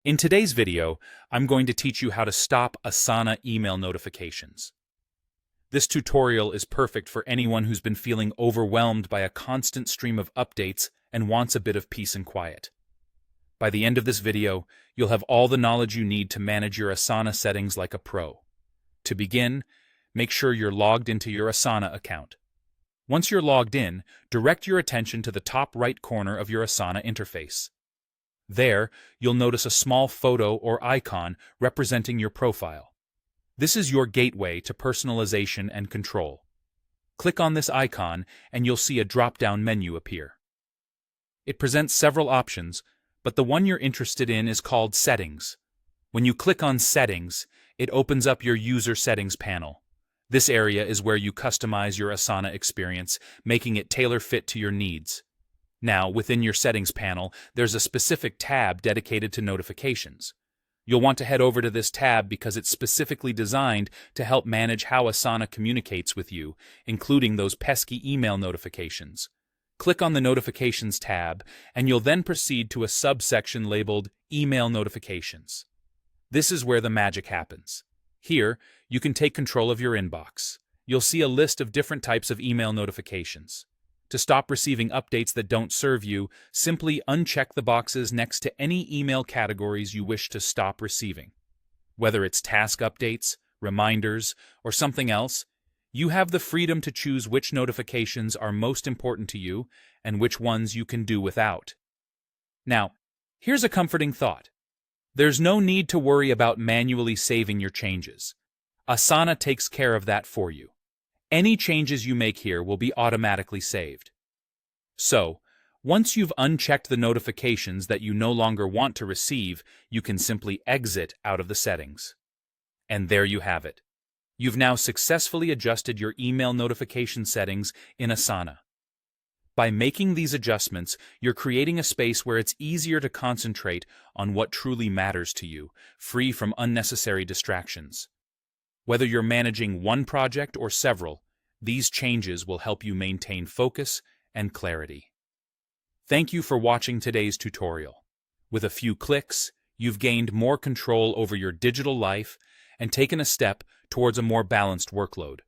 In today's video, I'm going to teach you how to stop Asana email notifications. This tutorial is perfect for anyone who's been feeling overwhelmed by a constant stream of updates and wants a bit of peace and quiet. By the end of this video, you'll have all the knowledge you need to manage your Asana settings like a pro. To begin, make sure you're logged into your Asana account. Once you're logged in, direct your attention to the top right corner of your Asana interface. There, you'll notice a small photo or icon representing your profile. This is your gateway to personalization and control. Click on this icon and you'll see a drop-down menu appear. It presents several options, but the one you're interested in is called Settings. When you click on Settings, it opens up your User Settings panel. This area is where you customize your Asana experience, making it tailor-fit to your needs. Now, within your Settings panel, there's a specific tab dedicated to notifications. You'll want to head over to this tab because it's specifically designed to help manage how Asana communicates with you, including those pesky email notifications. Click on the Notifications tab, and you'll then proceed to a subsection labeled Email Notifications. This is where the magic happens. Here, you can take control of your inbox. You'll see a list of different types of email notifications. To stop receiving updates that don't serve you, simply uncheck the boxes next to any email categories you wish to stop receiving. Whether it's task updates, reminders, or something else, you have the freedom to choose which notifications are most important to you and which ones you can do without. Now, here's a comforting thought. There's no need to worry about manually saving your changes. Asana takes care of that for you. Any changes you make here will be automatically saved. So, once you've unchecked the notifications that you no longer want to receive, you can simply exit out of the settings. And there you have it. You've now successfully adjusted your email notification settings in Asana. By making these adjustments, you're creating a space where it's easier to concentrate on what truly matters to you, free from unnecessary distractions. Whether you're managing one project or several, these changes will help you maintain focus and clarity. Thank you for watching today's tutorial. With a few clicks, you've gained more control over your digital life and taken a step towards a more balanced workload.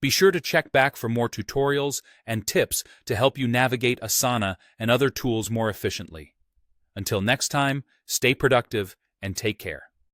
Be sure to check back for more tutorials and tips to help you navigate Asana and other tools more efficiently. Until next time, stay productive and take care.